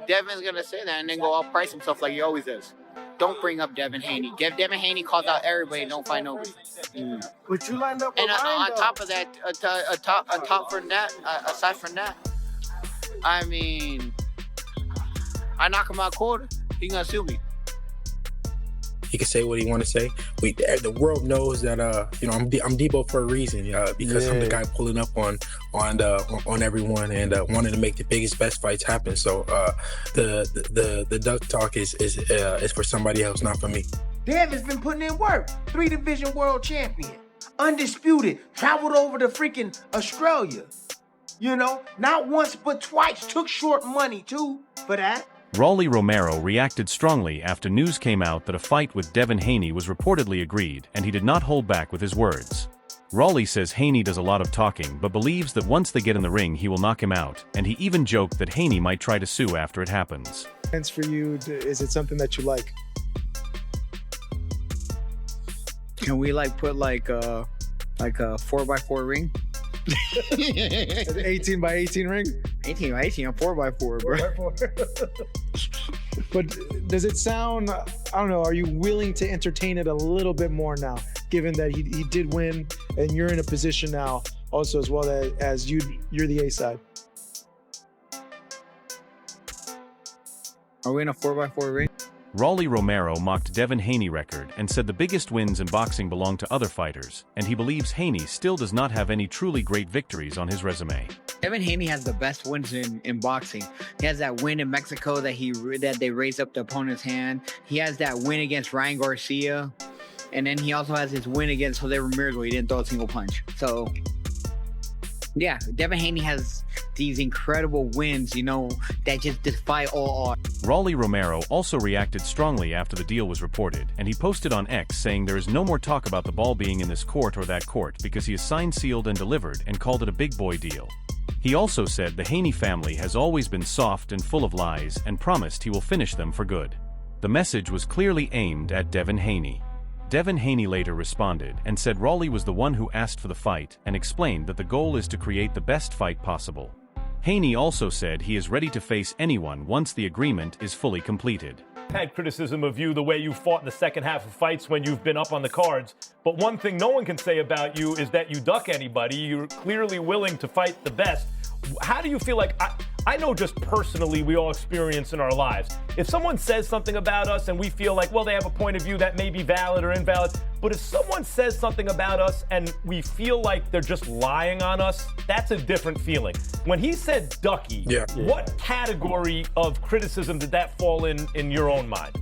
Devin's gonna say that and then go all price himself like he always does. Don't bring up Devin Haney. Devin Haney calls out everybody. Don't fight nobody. But you lined up. And on top of that, aside from that, I mean, I knock him out cold, he gonna sue me. He can say what he want to say. The world knows that I'm Debo for a reason, because I'm the guy pulling up on everyone and wanting to make the biggest, best fights happen. So the duck talk is for somebody else, not for me. Dev has been putting in work. 3-division world champion, undisputed. Traveled over to freaking Australia. You know, not once but twice. Took short money too for that. Rolando Romero reacted strongly after news came out that a fight with Devin Haney was reportedly agreed, and he did not hold back with his words. Rolly says Haney does a lot of talking but believes that once they get in the ring he will knock him out, and he even joked that Haney might try to sue after it happens. For you, is it something that you like? Can we put a 4x4 ring? 18x18 ring? 18x18, a 4x4, bro. But does it sound, I don't know, are you willing to entertain it a little bit more now, given that he did win and you're in a position now also as well as you're the A side? Are we in a 4x4 ring? Rolando Romero mocked Devin Haney record and said the biggest wins in boxing belong to other fighters, and he believes Haney still does not have any truly great victories on his resume. Devin Haney has the best wins in boxing. He has that win in Mexico that they raised up the opponent's hand. He has that win against Ryan Garcia. And then he also has his win against Jose Ramirez where he didn't throw a single punch. So, yeah, Devin Haney has these incredible wins, that just defy all odds. Rolando Romero also reacted strongly after the deal was reported, and he posted on X saying there is no more talk about the ball being in this court or that court because he is signed, sealed, and delivered, and called it a big boy deal. He also said the Haney family has always been soft and full of lies and promised he will finish them for good. The message was clearly aimed at Devin Haney. Devin Haney later responded and said Rolly was the one who asked for the fight and explained that the goal is to create the best fight possible. Haney also said he is ready to face anyone once the agreement is fully completed. Had criticism of you the way you fought in the second half of fights when you've been up on the cards, but one thing no one can say about you is that you duck anybody. You're clearly willing to fight the best. How do you feel like, I know just personally we all experience in our lives, if someone says something about us and we feel like, well, they have a point of view that may be valid or invalid, but if someone says something about us and we feel like they're just lying on us, that's a different feeling. When he said ducky, what category of criticism did that fall in your own mind?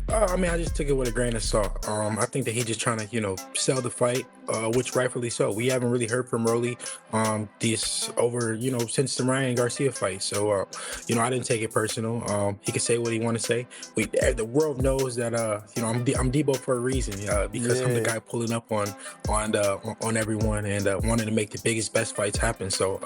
I just took it with a grain of salt. I think that he's just trying to, sell the fight, which rightfully so. We haven't really heard from Rolly since the Ryan Garcia fight. So, I didn't take it personal. He can say what he want to say. The world knows that, I'm Debo for a reason, because I'm the guy pulling up on everyone and wanting to make the biggest, best fights happen. So,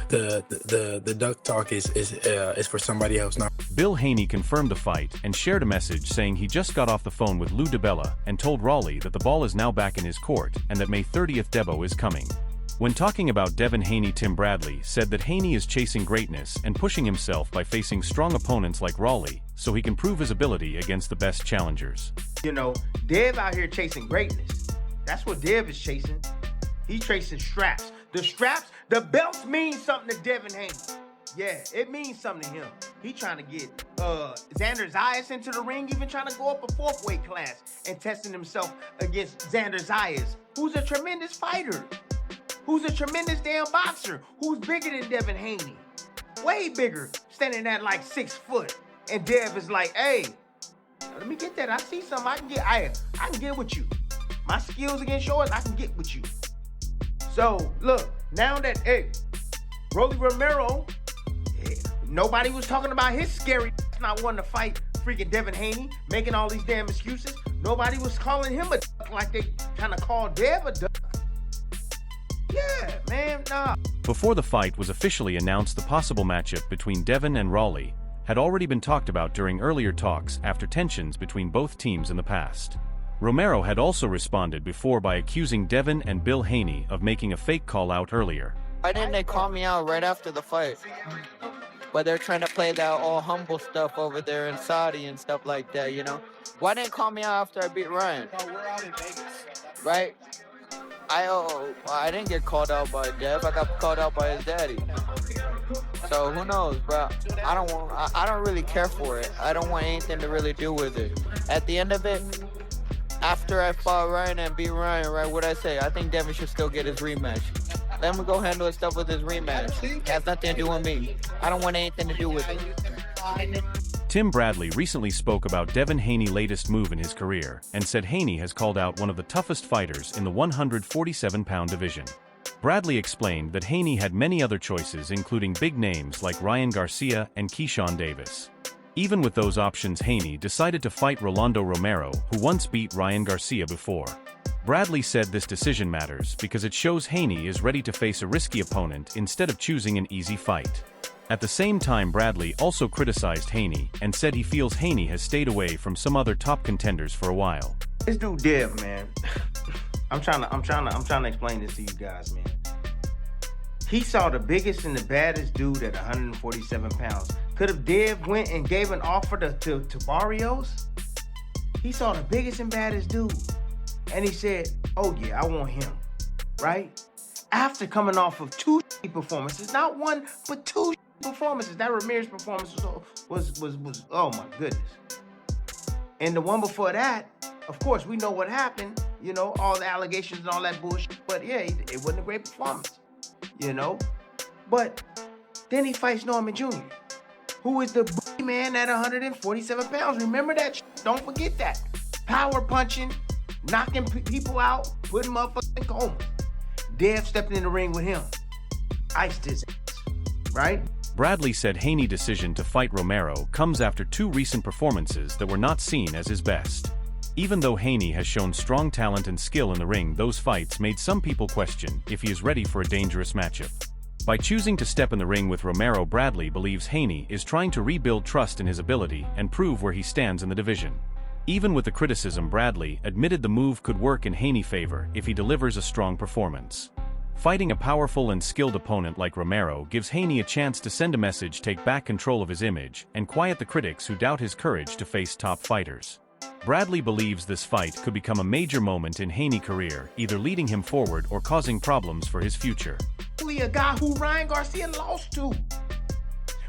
the duck talk is for somebody else, not. Bill Haney confirmed the fight and shared a message saying he just got off the phone with Lou DiBella and told Rolly that the ball is now back in his court and that May 30th Debo is coming. When talking about Devin Haney, Tim Bradley said that Haney is chasing greatness and pushing himself by facing strong opponents like Rolly so he can prove his ability against the best challengers. Dev out here chasing greatness. That's what Dev is chasing. He's chasing straps. The belts mean something to Devin Haney. Yeah, it means something to him. He trying to get Xander Zayas into the ring, even trying to go up a 4th weight class and testing himself against Xander Zayas, who's a tremendous fighter, who's a tremendous damn boxer, who's bigger than Devin Haney, way bigger, standing at like 6 foot. And Dev is like, hey, let me get that. I see something I can get with you. My skills against yours, I can get with you. So look, now that Rolly Romero. Nobody was talking about his scary not wanting to fight freaking Devin Haney, making all these damn excuses. Nobody was calling him a duck like they kind of called Dev a duck. Yeah, man, nah. Before the fight was officially announced, the possible matchup between Devin and Rolly had already been talked about during earlier talks after tensions between both teams in the past. Romero had also responded before by accusing Devin and Bill Haney of making a fake call out earlier. Why didn't they call me out right after the fight? but they're trying to play that all humble stuff over there in Saudi and stuff like that, you know? Why didn't call me out after I beat Ryan? No, we're out in Vegas. Right? I didn't get called out by Dev. I got called out by his daddy. So who knows, bro? I don't really care for it. I don't want anything to really do with it. At the end of it, after I fought Ryan and beat Ryan, right? What I say? I think Devin should still get his rematch. Let him go handle his stuff with his rematch. It has nothing to do with me. I don't want anything to do with it. Tim Bradley recently spoke about Devin Haney's latest move in his career and said Haney has called out one of the toughest fighters in the 147-pound division. Bradley explained that Haney had many other choices, including big names like Ryan Garcia and Keyshawn Davis. Even with those options, Haney decided to fight Rolando Romero, who once beat Ryan Garcia before. Bradley said this decision matters because it shows Haney is ready to face a risky opponent instead of choosing an easy fight. At the same time, Bradley also criticized Haney and said he feels Haney has stayed away from some other top contenders for a while. This dude Dev, man. I'm trying to explain this to you guys, man. He saw the biggest and the baddest dude at 147 pounds. Could have Dev went and gave an offer to Barrios? He saw the biggest and baddest dude. And he said, oh yeah, I want him, right? After coming off of two performances, not one, but two performances. That Ramirez performance was oh my goodness. And the one before that, of course, we know what happened, you know, all the allegations and all that bullshit. But yeah, it wasn't a great performance, you know. But then he fights Norman Jr., who is the booty man at 147 pounds. Remember that? Don't forget that. Power punching, knocking people out, putting motherfuckers in coma. Dev stepped in the ring with him. Iced his ass, right? Bradley said Haney's decision to fight Romero comes after two recent performances that were not seen as his best. Even though Haney has shown strong talent and skill in the ring, those fights made some people question if he is ready for a dangerous matchup. By choosing to step in the ring with Romero, Bradley believes Haney is trying to rebuild trust in his ability and prove where he stands in the division. Even with the criticism, Bradley admitted the move could work in Haney's favor if he delivers a strong performance. Fighting a powerful and skilled opponent like Romero gives Haney a chance to send a message, take back control of his image, and quiet the critics who doubt his courage to face top fighters. Bradley believes this fight could become a major moment in Haney's career, either leading him forward or causing problems for his future. A guy who Ryan Garcia lost to.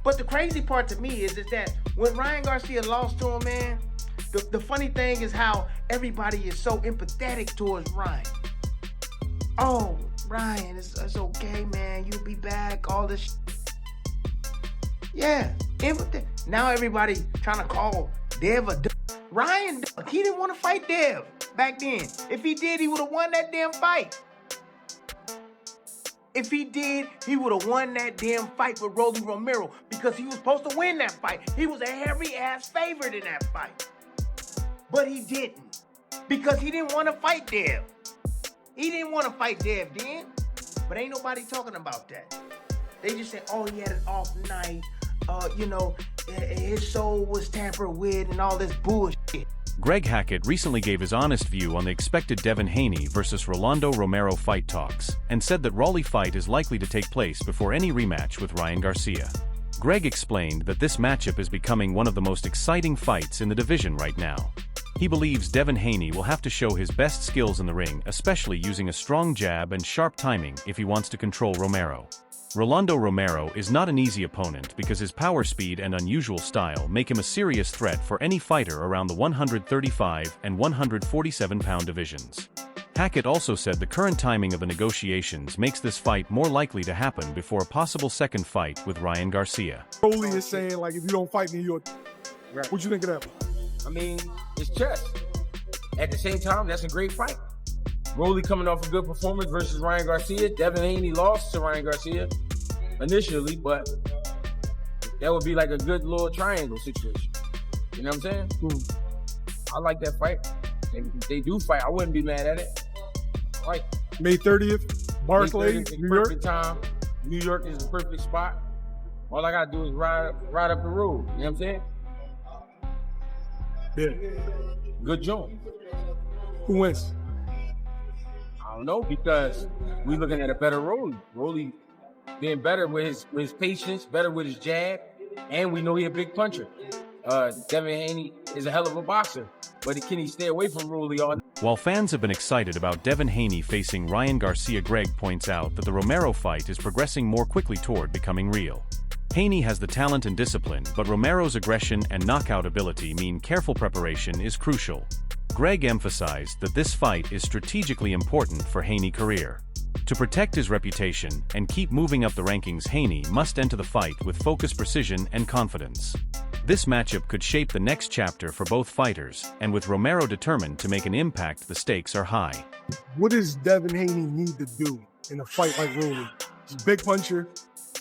But the crazy part to me is that when Ryan Garcia lost to him, man, the funny thing is how everybody is so empathetic towards Ryan. Oh, Ryan, it's okay, man. You'll be back, all this shit. Yeah, now everybody trying to call Dev a Ryan, he didn't want to fight Dev back then. If he did, he would have won that damn fight. If he did, he would have won that damn fight with Rolando Romero because he was supposed to win that fight. He was a heavy-ass favorite in that fight. But he didn't because he didn't want to fight Dev. He didn't want to fight Dev then, but ain't nobody talking about that. They just say, oh, he had an off night. You know, his soul was tampered with and all this bullshit. Greg Hackett recently gave his honest view on the expected Devin Haney versus Rolando Romero fight talks and said that Rolly fight is likely to take place before any rematch with Ryan Garcia. Greg explained that this matchup is becoming one of the most exciting fights in the division right now. He believes Devin Haney will have to show his best skills in the ring, especially using a strong jab and sharp timing if he wants to control Romero. Rolando Romero is not an easy opponent because his power speed and unusual style make him a serious threat for any fighter around the 135 and 147-pound divisions. Hackett also said the current timing of the negotiations makes this fight more likely to happen before a possible second fight with Ryan Garcia. Rolly is saying, like, if you don't fight me, you're... Right. What you think of that? I mean, it's chess. At the same time, that's a great fight. Rolly coming off a good performance versus Ryan Garcia. Devin Haney lost to Ryan Garcia initially, but that would be like a good little triangle situation. You know what I'm saying? I like that fight. If they do fight, I wouldn't be mad at it. Right. May 30th, Barclays, New York. Perfect time. New York is the perfect spot. All I gotta do is ride up the road. You know what I'm saying? Yeah. Good joint. Who wins? I don't know, because we looking at a better Rolly. Rolly being better with his patience, better with his jab, and we know he's a big puncher. Devin Haney is a hell of a boxer, but can he stay away from Rolly all night? While fans have been excited about Devin Haney facing Ryan Garcia, Greg points out that the Romero fight is progressing more quickly toward becoming real. Haney has the talent and discipline, but Romero's aggression and knockout ability mean careful preparation is crucial. Greg emphasized that this fight is strategically important for Haney's career. To protect his reputation and keep moving up the rankings, Haney must enter the fight with focus, precision, and confidence. This matchup could shape the next chapter for both fighters, and with Romero determined to make an impact, the stakes are high. What does Devin Haney need to do in a fight like Rolly? He's a big puncher.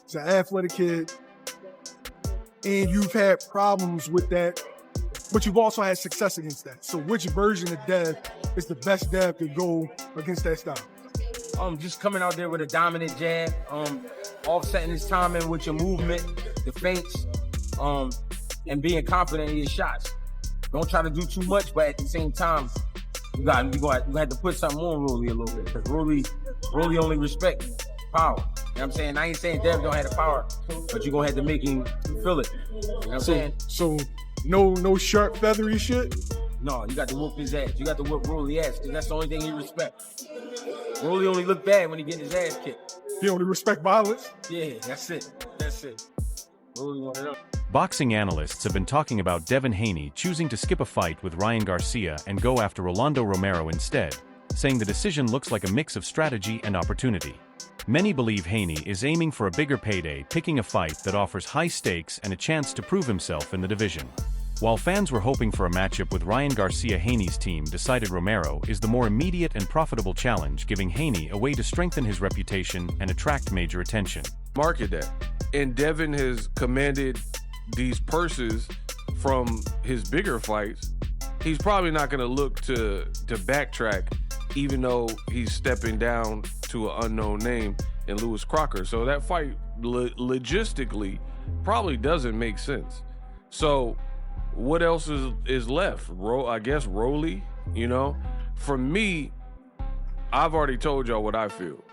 He's an athletic kid. And you've had problems with that, but you've also had success against that. So which version of Dev is the best Dev to go against that style? Just coming out there with a dominant jab, offsetting his timing with your movement, the feints, and being confident in your shots. Don't try to do too much, but at the same time, you gonna have to put something on Rolly a little bit, because Rolly only respect power. You know what I'm saying? I ain't saying Dev don't have the power, but you're gonna have to make him feel it. You know what I'm saying? So no sharp, feathery shit? No, you got to whoop his ass. You got to whoop Rolly ass, because that's the only thing he respects. Rolly only look bad when he get his ass kicked. He only respect violence? Yeah, that's it. That's it. Rolly wanted up. Boxing analysts have been talking about Devin Haney choosing to skip a fight with Ryan Garcia and go after Rolando Romero instead, saying the decision looks like a mix of strategy and opportunity. Many believe Haney is aiming for a bigger payday, picking a fight that offers high stakes and a chance to prove himself in the division. While fans were hoping for a matchup with Ryan Garcia, Haney's team decided Romero is the more immediate and profitable challenge, giving Haney a way to strengthen his reputation and attract major attention. Market that. And Devin has commanded these purses from his bigger fights. He's probably not going to look to backtrack, even though he's stepping down to an unknown name in Lewis Crocker. So that fight logistically probably doesn't make sense. So what else is left? I guess Rolly, you know? For me, I've already told y'all what I feel.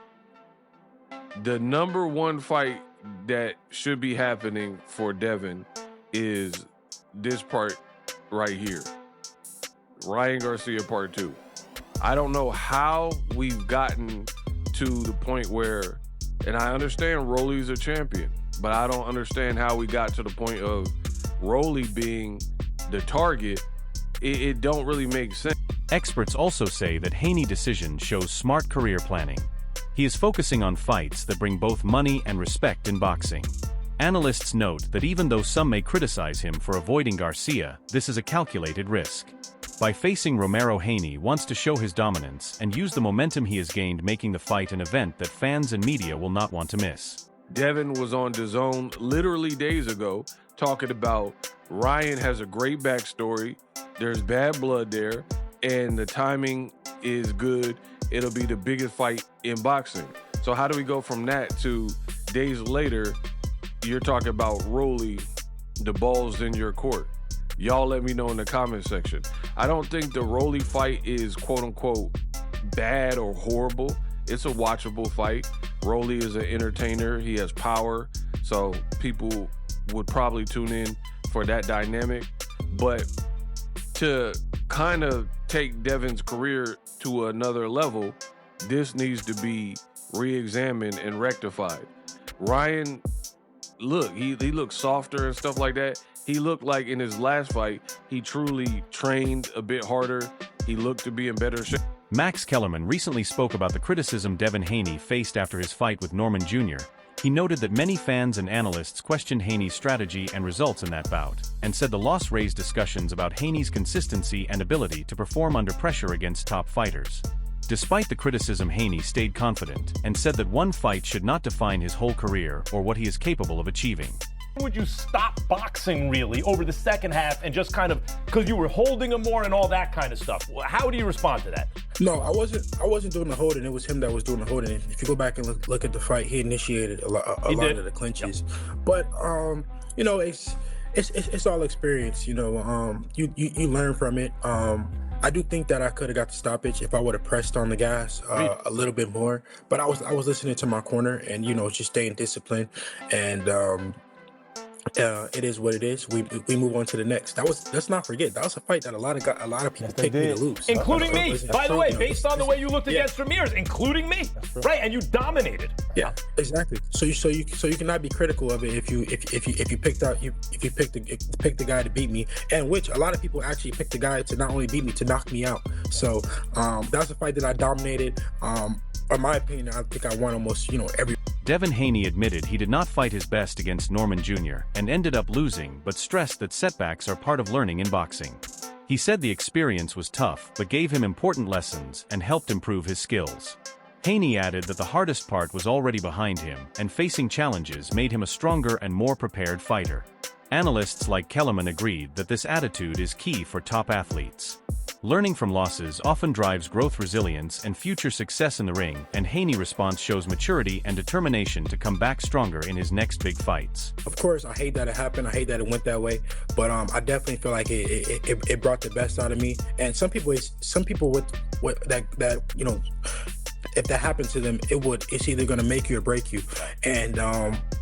The number one fight that should be happening for Devin is this part right here. Ryan Garcia part 2. I don't know how we've gotten to the point where, and I understand Rolly's a champion, but I don't understand how we got to the point of Rolly being the target. It don't really make sense. Experts also say that Haney's decision shows smart career planning. He is focusing on fights that bring both money and respect in boxing. Analysts note that even though some may criticize him for avoiding Garcia, this is a calculated risk. By facing Romero, Haney wants to show his dominance and use the momentum he has gained, making the fight an event that fans and media will not want to miss. Devin was on DAZN literally days ago talking about Ryan has a great backstory, there's bad blood there, and the timing is good. It'll be the biggest fight in boxing. So how do we go from that to days later, you're talking about Rolly, the ball's in your court? Y'all let me know in the comment section. I don't think the Rolly fight is quote unquote bad or horrible. It's a watchable fight. Rolly is an entertainer. He has power. So people would probably tune in for that dynamic. But to kind of take Devin's career to another level, this needs to be re-examined and rectified. Ryan, look, he looks softer and stuff like that. He looked like in his last fight, he truly trained a bit harder. He looked to be in better shape. Max Kellerman recently spoke about the criticism Devin Haney faced after his fight with Norman Jr. He noted that many fans and analysts questioned Haney's strategy and results in that bout, and said the loss raised discussions about Haney's consistency and ability to perform under pressure against top fighters. Despite the criticism, Haney stayed confident and said that one fight should not define his whole career or what he is capable of achieving. Would you stop boxing really over the second half and just kind of, because you were holding him more and all that kind of stuff? How do you respond to that? No, I wasn't doing the holding. It was him that was doing the holding. If you go back and look at the fight, he initiated a lot of the clinches. Yep. But you know, it's all experience. You know, you learn from it. I do think that I could have got the stoppage if I would have pressed on the gas a little bit more. But I was listening to my corner and, you know, just staying disciplined. And it is what it is. We move on to the next. Let's not forget, that was a fight that a lot of people picked me to lose, including me. By the way, based on the way you looked Yeah. against Ramirez, including me, right? And you dominated. Yeah, exactly. So you cannot be critical of it if you picked the guy to beat me, and which a lot of people actually picked the guy to not only beat me, to knock me out. So that was a fight that I dominated. In my opinion, I think I won almost, you know, every. Devin Haney admitted he did not fight his best against Norman Jr. and ended up losing, but stressed that setbacks are part of learning in boxing. He said the experience was tough, but gave him important lessons and helped improve his skills. Haney added that the hardest part was already behind him, and facing challenges made him a stronger and more prepared fighter. Analysts like Kellerman agreed that this attitude is key for top athletes. Learning from losses often drives growth, resilience, and future success in the ring, and Haney's response shows maturity and determination to come back stronger in his next big fights. Of course, I hate that it happened. I hate that it went that way, but I definitely feel like it brought the best out of me. And some people with that you know, if that happened to them, it's either gonna make you or break you. And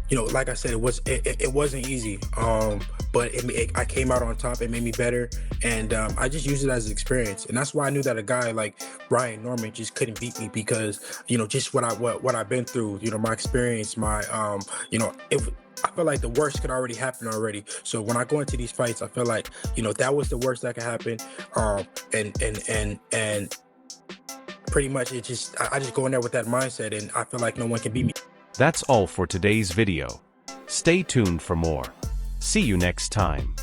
you know, like I said, it wasn't easy. But I came out on top. It made me better, and I just used it as an experience. And that's why I knew that a guy like Ryan Norman just couldn't beat me, because, you know, just what I've been through. You know, my experience, my you know, I feel like the worst could already happen already. So when I go into these fights, I feel like, you know, that was the worst that could happen. And pretty much I just go in there with that mindset, and I feel like no one can beat me. That's all for today's video. Stay tuned for more. See you next time.